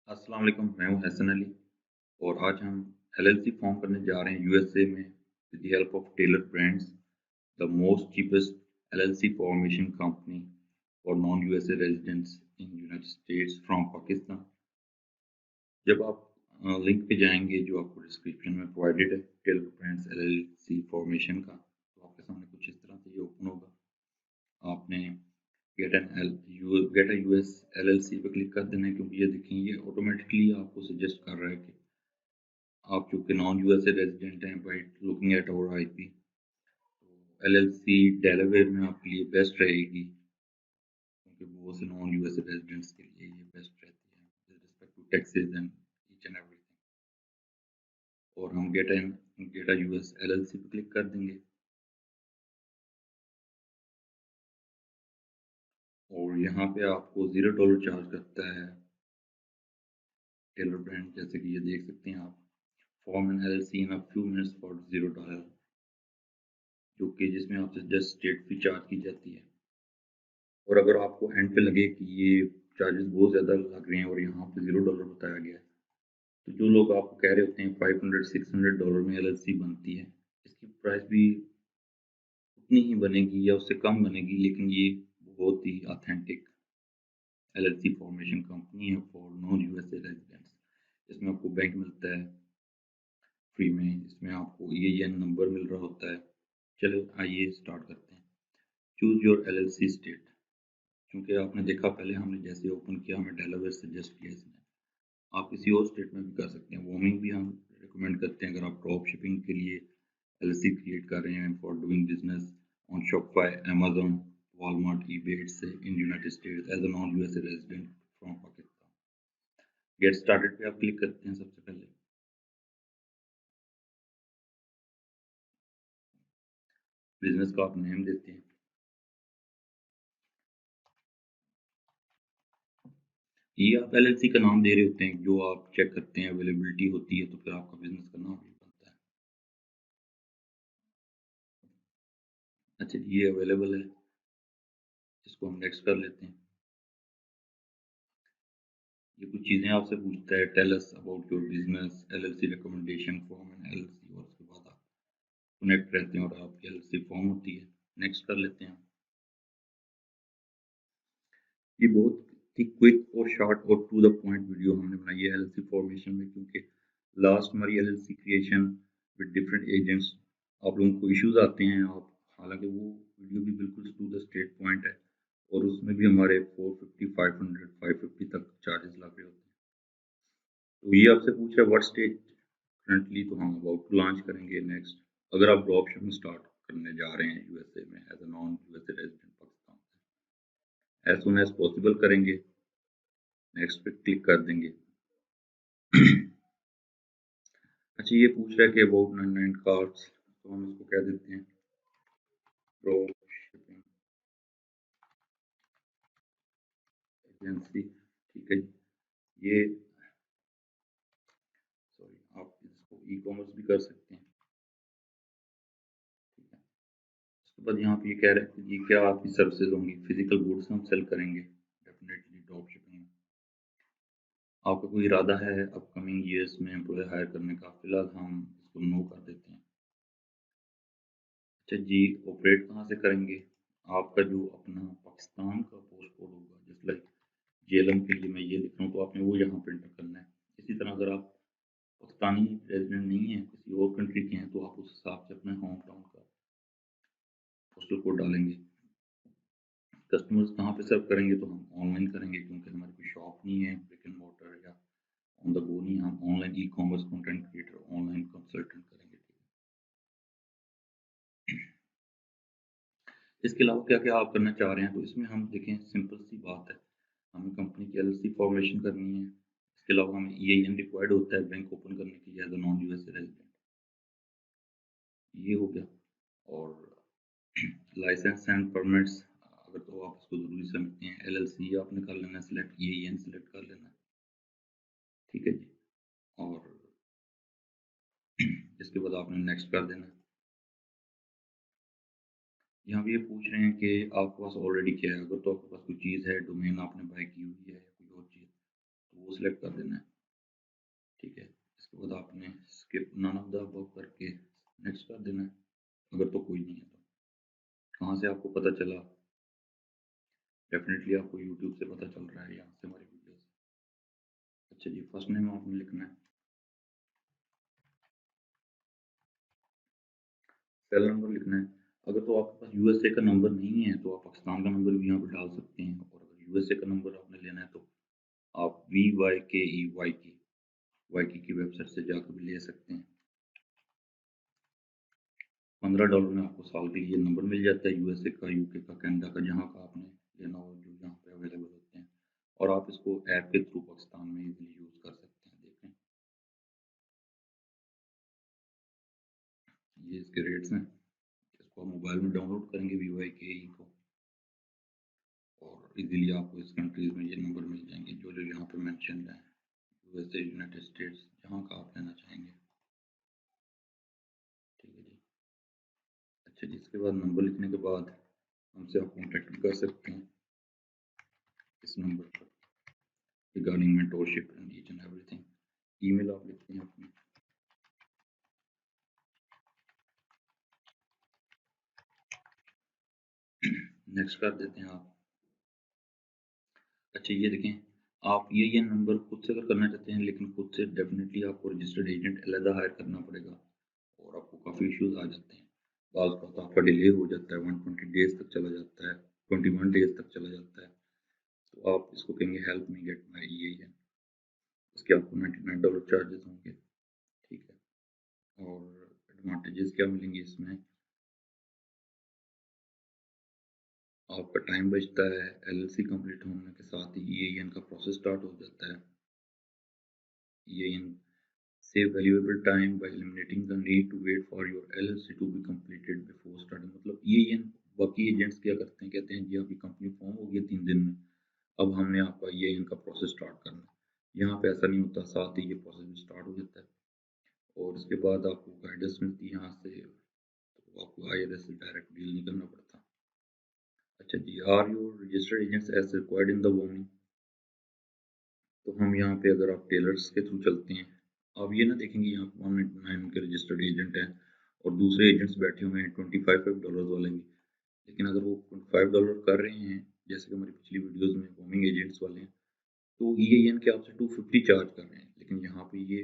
अस्सलाम वालेकुम, मैं हूं हसन अली और आज हम एलएलसी फॉर्म करने जा रहे हैं यूएसए में with the help of Taylor brands, the most cheapest LLC formation company for non USA residents in United States from Pakistan. जब आप लिंक पे जाएंगे जो आपको डिस्क्रिप्शन में प्रोवाइडेड है टेलर ब्रांड्स एलएलसी फॉर्मेशन का, तो आपके सामने कुछ इस तरह से ये ओपन होगा। आपने गेट अ यूएस एलएलसी पे क्लिक कर देना है, क्योंकि ये देखें ये ऑटोमेटिकली आपको सजेस्ट कर रहा है कि आप चूँकि नॉन यूएसए रेज़िडेंट हैं, by looking at our IP, तो एलएलसी डेलावेयर में आपके लिए बेस्ट रहेगी, क्योंकि बहुत से नॉन यूएसए रेज़िडेंट्स के लिए ये बेस्ट रहती है with respect to taxes and each and everything. और हम गेट अ यूएस एलएलसी पे क्लिक कर देंगे और यहाँ पे आपको $0 चार्ज करता है टेलर ब्रांड, जैसे कि ये देख सकते हैं आप, form an LLC in a few minutes for $0, जो कि जिसमें आपसे जस्ट स्टेट फी चार्ज की जाती है। और अगर आपको एंड पे लगे कि ये चार्जेस बहुत ज़्यादा लग रहे हैं और यहाँ पे $0 बताया गया है, तो जो लोग आपको कह रहे होते हैं $500-600 में एलएलसी बनती है, इसकी प्राइस भी उतनी ही बनेगी या उससे कम बनेगी, लेकिन ये बहुत ही ऑथेंटिक एलएलसी फॉर्मेशन कंपनी है फॉर नॉन यूएसए रेजिडेंट्स। इसमें आपको बैंक मिलता है फ्री में, इसमें आपको EIN नंबर मिल रहा होता है। चलो आइए स्टार्ट करते हैं। Choose your LLC state. क्योंकि आपने देखा पहले हमने जैसे ओपन किया, हमें डेलावेयर सजेस्ट किया इसने। आप किसी और स्टेट में भी कर सकते हैं। वॉर्मिंग भी हम रिकमेंड करते हैं अगर आप ड्रॉप शिपिंग के लिए एलएलसी क्रिएट कर रहे हैं for doing business on Shopify, Amazon, Walmart, eBay से in United States as a non USA resident from Pakistan. Get started पे आप क्लिक करते हैं सबसे पहले। बिजनेस का आप नेम देते हैं। ये आप एलएलसी का नाम दे रहे होते हैं, जो आप चेक करते हैं अवेलेबिलिटी होती है तो फिर आपका बिजनेस का नाम भी बनता है। अच्छा, ये अवेलेबल है, इसको हम नेक्स्ट कर लेते हैं। ये कुछ चीज़ें आपसे पूछता है, tell us about your business, LLC recommendation form and LLC, और उसके बाद आप कनेक्ट रहते हैं और आपकी एलएलसी फॉर्म होती है। नेक्स्ट कर लेते हैं। ये बहुत ही क्विक और शॉर्ट और टू द पॉइंट वीडियो हमने बनाई है एलएलसी फॉर्मेशन में, क्योंकि लास्ट हमारी LLC creation with different agents, आप लोगों को इश्यूज आते हैं। आप हालांकि वो वीडियो भी बिल्कुल टू द स्ट्रेट पॉइंट है और उसमें भी हमारे 450, 500, 550 तक चार्जेस लग रहे होते हैं। तो ये आपसे पूछ रहा है व्हाट स्टेज करंटली, तो हम अबाउट टू लॉन्च करेंगे नेक्स्ट। अगर आप ड्रॉप शिपिंग स्टार्ट करने जा रहे हैं यूएसए में as a non USA resident Pakistan से, एज सुन एज पॉसिबल करेंगे। नेक्स्ट पे क्लिक कर देंगे। अच्छा, ये पूछ रहा है कि अबाउट 99 कार्ड्स, तो हम इसको कह देते हैं ड्रॉप शिपिंग एजेंसी। ठीक है, ये सॉरी, आप इसको ई कॉमर्स भी कर सकते हैं। ठीक है, उसके बाद यहाँ पे ये कह रहा है कि ये क्या आपकी सर्विसेज होंगी, फिजिकल गुड्स हम सेल करेंगे डेफिनेटली ड्रॉप शिपिंग में। आपका कोई इरादा है अपकमिंग ईयर्स में एम्प्लॉय हायर करने का, फिलहाल हम इसको नो कर देते हैं। अच्छा जी, ऑपरेट कहाँ से करेंगे? आपका जो अपना पाकिस्तान का पोस्ट कोड होगा, जैसे लाइक जेएलएम के लिए मैं ये लिख रहा हूँ, तो आपने वो यहाँ पे एंटर करना है। इसी तरह अगर आप पाकिस्तानी रेजिडेंट नहीं है, किसी और कंट्री के हैं, तो आप उस हिसाब से अपने होम टाउन का पोस्टल कोड डालेंगे। कस्टमर्स कहाँ पे सर्व करेंगे, तो हम ऑनलाइन करेंगे, क्योंकि हमारी कोई शॉप नहीं है ब्रिक एंड मोर्टर या ऑन द गो नहीं, हम online e commerce content creator, online consultant करेंगे। इसके अलावा क्या क्या आप करना चाह रहे हैं, तो इसमें हम देखें सिंपल सी बात है, हमें कंपनी की एलएलसी फॉर्मेशन करनी है। इसके अलावा हमें EIN रिक्वायर्ड होता है बैंक ओपन करने के लिए as a non USA resident, ये हो गया। और लाइसेंस एंड परमिट्स, अगर तो आप इसको ज़रूरी समझते हैं, एलएलसी आपने कर लेना है सिलेक्ट, EIN सिलेक्ट कर लेना है। ठीक है जी, और इसके बाद आपने नेक्स्ट कर देना है। यहाँ पे ये पूछ रहे हैं कि आपके पास ऑलरेडी क्या है, अगर तो आपके पास कोई चीज़ है, डोमेन आपने बाय की हुई है या कोई और चीज़, तो वो सिलेक्ट कर देना है, ठीक है। इसके बाद आपने skip none of the above करके नेक्स्ट कर देना है, अगर तो कोई नहीं है तो। कहाँ से आपको पता चला? डेफिनेटली आपको यूट्यूब से पता चल रहा है, यहाँ से हमारी वीडियो से। अच्छा जी, फर्स्ट नेम आपने लिखना है, सेल नंबर लिखना है। अगर तो आपके पास यूएसए का नंबर नहीं है तो आप पाकिस्तान का नंबर भी यहाँ पर डाल सकते हैं, और अगर यूएसए का नंबर आपने लेना है तो आप वाई की वेबसाइट से जाकर भी ले सकते हैं। $15 में आपको साल के लिए नंबर मिल जाता है, यूएसए का, यूके का, कनाडा का, जहाँ का आपने लेना हो, जो यहाँ पे अवेलेबल होते हैं। और आप इसको ऐप के थ्रू पाकिस्तान में इजीली यूज़ कर सकते हैं। देखें, ये इसके रेट्स हैं। इसको आप मोबाइल में डाउनलोड करेंगे VYKE को, और इजीली आपको इस कंट्रीज़ में ये नंबर मिल जाएंगे जो जो यहाँ पे मेंशन है, यूएसए, यूनाइटेड स्टेट्स, जहाँ का आप लेना चाहेंगे। ठीक है जी। अच्छा जी, इसके बाद नंबर लिखने के बाद हमसे आप कॉन्टैक्ट भी कर सकते हैं इस नंबर पर, regarding mentorship and each and everything. Email आप लिखते हैं अपनी, नेक्स्ट कर देते हैं आप। अच्छा ये देखें, आप ये नंबर खुद से अगर करना चाहते हैं, लेकिन खुद से डेफिनेटली आपको रजिस्टर्ड एजेंट अलहदा हायर करना पड़ेगा, और आपको काफ़ी इश्यूज आ जाते हैं। बाज़ का आपका डिले हो जाता है, 120 डेज तक चला जाता है, 21 डेज तक चला जाता है। तो आप इसको कहेंगे help me get my EIN, इसके आपको $99 चार्जेस होंगे, ठीक है। और एडवांटेजेस क्या मिलेंगे इसमें? आपका टाइम बचता है, LLC कंप्लीट होने के साथ ही EIN का प्रोसेस स्टार्ट हो जाता है। EIN save valuable time by eliminating the need to wait for your LLC to be completed before starting। मतलब EIN, बाकी एजेंट्स क्या करते हैं, कहते हैं जी आपकी कंपनी फॉर्म हो गई 3 दिन में, अब हमने आपका EIN का प्रोसेस स्टार्ट करना है। यहाँ पे ऐसा नहीं होता, साथ ही ये प्रोसेस भी स्टार्ट हो जाता है। और इसके बाद आपको गाइडेंस मिलती है यहाँ से, तो आपको IRS से डायरेक्ट डील नहीं करना पड़ता। अच्छा जी, are your registered agents as required in the warning. तो हम यहाँ पे अगर आप टेलर्स के थ्रू चलते हैं, आप ये ना देखेंगे यहाँ पे 199 के रजिस्टर्ड एजेंट हैं और दूसरे एजेंट्स बैठे हुए हैं $25 वाले भी। लेकिन अगर वो $25 कर रहे हैं, जैसे कि हमारी पिछली वीडियोस में होमिंग एजेंट्स वाले हैं, तो EIN के आपसे 250 चार्ज कर रहे हैं, लेकिन यहाँ पे ये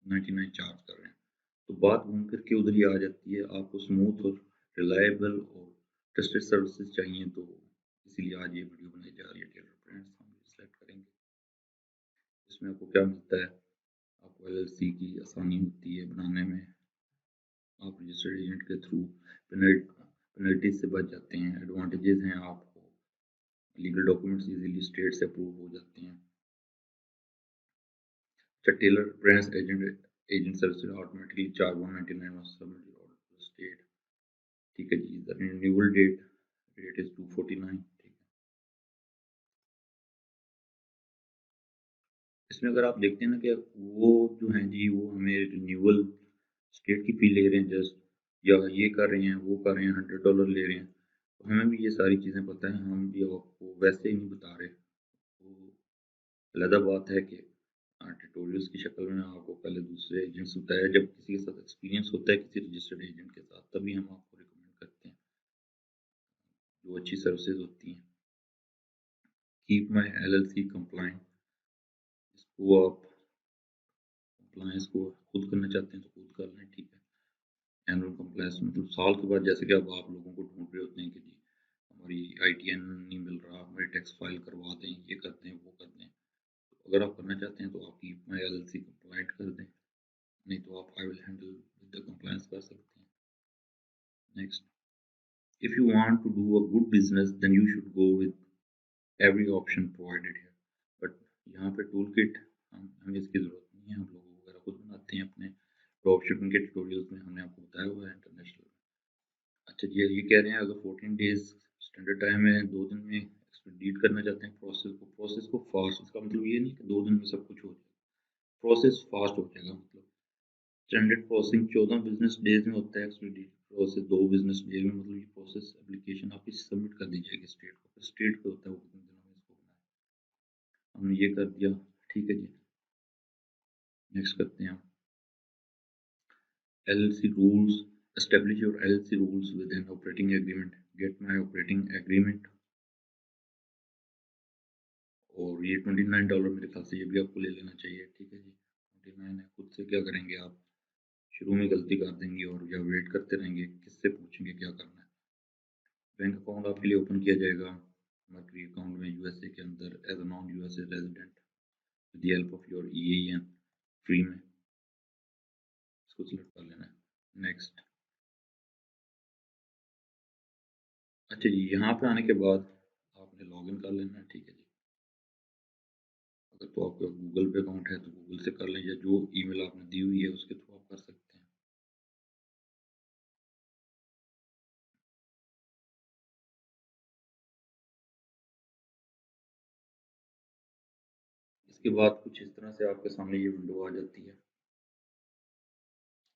99 चार्ज कर रहे हैं। तो बात घूम फिर के उधर ही आ जाती है। आपको स्मूथ और रिलायबल और ट्रस्टेड सर्विसेज चाहिए, तो इसीलिए आज ये वीडियो बनाई जा रही है। टेलर ब्रांड्स हम सिलेक्ट करेंगे। इसमें आपको क्या मिलता है? आपको LLC की आसानी होती है बनाने में, आप रजिस्टर्ड एजेंट के थ्रू पेनल्टीज से बच जाते हैं। एडवांटेजेस हैं, आपको लीगल डॉक्यूमेंट्स इजीली स्टेट से अप्रूव हो जाते हैं। अच्छा, Tailor branch agent service automatically charge 199 must submit your order to state. ठीक है जी। The renewal date is 249। ठीक है। इसमें अगर आप देखते हैं ना कि वो जो हैं जी, वो हमें रिन्यूअल स्टेट की फी ले रहे हैं जस्ट, या ये कर रहे हैं, वो कर रहे हैं, $100 ले रहे हैं, तो हमें भी ये सारी चीज़ें पता है, हम भी आपको वैसे ही नहीं बता रहे। तो अलग बात है कि ट्यूटोरियल्स की शक्ल में आपको पहले दूसरे एजेंट्स बताया, जब किसी के साथ एक्सपीरियंस होता है किसी रजिस्टर्ड एजेंट के साथ, तभी हम आपको रिकमेंड करते हैं जो अच्छी सर्विसेज होती हैं। कीप माई LLC कंप्लाइंट, इसको आप कंप्लायंस को खुद करना चाहते हैं तो खुद कर लें, ठीक है। एनुअल कंप्लायंस मतलब साल के बाद, जैसे कि अब आप लोगों को ढूंढ रहे होते हैं कि जी हमारी ITN नहीं मिल रहा, हमारी टैक्स फाइल करवा दें, ये कर दें, वो कर दें। तो अगर आप करना चाहते हैं तो आप कीप माई LLC कंप्लाइंट कर दें, नहीं तो आप I will handle with the compliance कर सकते हैं। Next, if you want to do a good business then you should go with every option provided here। But यहाँ पे टूल किट हमें इसकी ज़रूरत नहीं है, हम लोग वगैरह खुद बनाते हैं अपने ड्रॉप शिपिंग के ट्यूटोरियल्स में, हमने आपको बताया हुआ है इंटरनेशनल। अच्छा जी, ये कह रहे हैं अगर 14 डेज स्टैंडर्ड टाइम है, 2 दिन में एक्सपीडिट करना चाहते हैं प्रोसेस को फास्ट, इसका मतलब ये नहीं कि 2 दिन में सब कुछ हो जाए, प्रोसेस फास्ट हो जाएगा। मतलब स्टैंडर्ड प्रोसेसिंग 14 बिजनेस डेज में होता है, एक्सपीडिट प्रोसेस 2 बिजनेस डेज में। मतलब ये प्रोसेस एप्लीकेशन आपकी सबमिट कर दी जाएगी स्टेट को, फिर स्टेट पे होता है वो कितने दिनों में इसको बनाए। हमने ये कर दिया, ठीक है जी। नेक्स्ट करते हैं हम LLC rules. Establish your LLC rules with an operating agreement. Get my operating agreement. और ये $29 मेरे ख्याल से ये भी आपको ले लेना चाहिए, ठीक है जी। 29 है, खुद से क्या करेंगे आप, शुरू में गलती कर देंगे और या वेट करते रहेंगे, किससे पूछेंगे क्या करना है। बैंक अकाउंट आपके लिए ओपन किया जाएगा मर्करी अकाउंट में यूएसए के अंदर as a non USA resident with the help of your EIN free में, इसको सिलेक्ट कर लेना है। नेक्स्ट। अच्छा जी, यहाँ पे आने के बाद आपने लॉगिन कर लेना है, ठीक है जी। अगर तो आपका गूगल पे अकाउंट है तो गूगल से कर लें, या जो ईमेल आपने दी हुई है उसके थ्रू आप कर सकते हैं। इसके बाद कुछ इस तरह से आपके सामने ये विंडो आ जाती है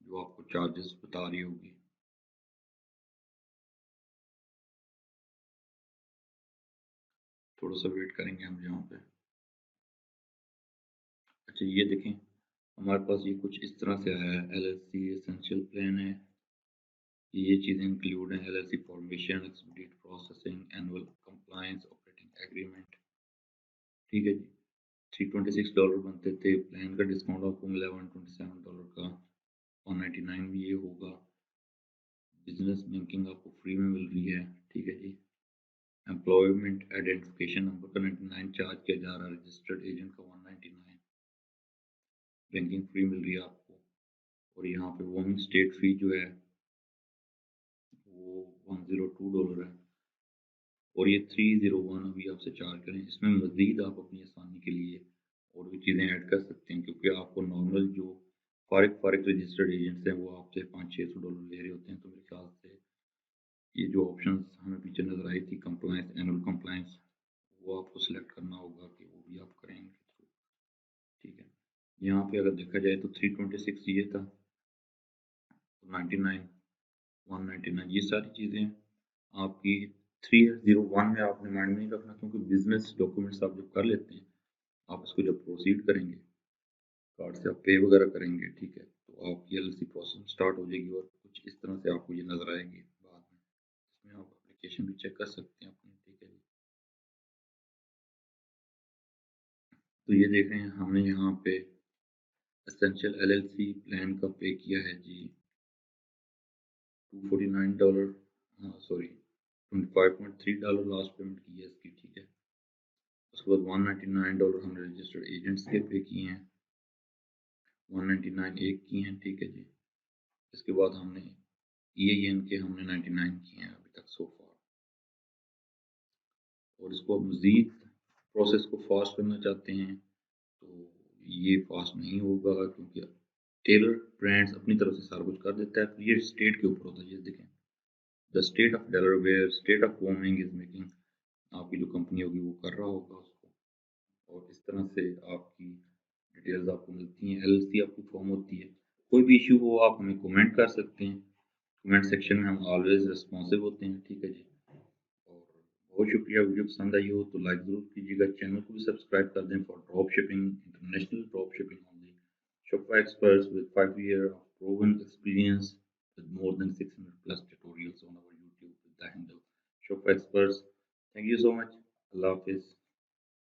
जो आपको चार्जेस बता रही होगी। थोड़ा सा वेट करेंगे हम यहाँ पे। अच्छा ये देखें, हमारे पास ये कुछ इस तरह से आया है, LLC एसेंशियल प्लान है, ये चीज़ें इंक्लूड हैं, LLC formation, expedite processing, annual compliance, operating agreement, ठीक है जी। $326 बनते थे, प्लान का डिस्काउंट आपको मिला $127 का, 199 भी ये होगा। बिजनेस बैंकिंग आपको फ्री में मिल रही है, ठीक है जी। एम्प्लॉयमेंट आइडेंटिफिकेशन नंबर का 99 चार्ज किया जा रहा है, रजिस्टर्ड एजेंट का 199, बैंकिंग फ्री मिल रही है आपको। और यहाँ पे वोमिंग स्टेट फी जो है वो $102 है, और ये 301 अभी आपसे चार्ज करें। इसमें मज़ीद आप अपनी आसानी के लिए और भी चीज़ें ऐड कर सकते हैं, क्योंकि आपको नॉर्मल जो फारिग रजिस्टर्ड एजेंट्स हैं वो आपसे $500-600 ले रहे होते हैं। तो मेरे ख्याल से ये जो ऑप्शंस हमें पीछे नज़र आई थी, कंप्लायंस, एनुअल कंप्लायंस, वो आपको सिलेक्ट करना होगा कि वो भी आप करेंगे, ठीक है। यहाँ पे अगर देखा जाए तो 326 ये था, 99, 199, ये सारी चीज़ें आपकी 301 में आपने माइंड में नहीं रखना, क्योंकि बिजनेस डॉक्यूमेंट्स आप जब कर लेते हैं, आप इसको जब प्रोसीड करेंगे, कार्ड से आप पे वगैरह करेंगे, ठीक है, तो आपकी LLC प्रोसेस स्टार्ट हो जाएगी और कुछ इस तरह से आपको ये नज़र आएगी बाद में। इसमें आप एप्लीकेशन भी चेक कर सकते हैं अपनी, ठीक है जी। तो ये देख रहे हैं हमने यहाँ पे एसेंशियल LLC प्लान का पे किया है जी $249, हाँ सॉरी $25.3 लास्ट पेमेंट की है इसकी, ठीक है। उसके बाद $199 हमने रजिस्टर्ड एजेंट्स के पे किए हैं, 199 एक की हैं, ठीक है जी। इसके बाद हमने EIN के हमने 99 किए हैं अभी तक सो फार। और इसको अब मज़ीद प्रोसेस को फास्ट करना चाहते हैं तो ये फास्ट नहीं होगा, क्योंकि टेलर ब्रांड्स अपनी तरफ से सारा कुछ कर देता है, तो ये स्टेट के ऊपर होता है। ये देखें, the state of Delaware, state of warming is making, आपकी जो कंपनी होगी वो कर रहा होगा उसको। और इस तरह से आपकी डिटेल्स आपको मिलती हैं, LLC आपकी फॉर्म होती है। कोई भी इशू हो आप हमें कमेंट कर सकते हैं, कमेंट सेक्शन में हम ऑलवेज रिस्पॉन्सिव होते हैं, ठीक है जी। और बहुत शुक्रिया, वीडियो पसंद आई हो तो लाइक ज़रूर कीजिएगा, चैनल को भी सब्सक्राइब कर दें for drop shipping, international drop shipping only. Shopify experts with 5 years of proven experience with more than 600 plus tutorials on our YouTube with the handle Shopify experts. Thank you so much. Allah Hafiz.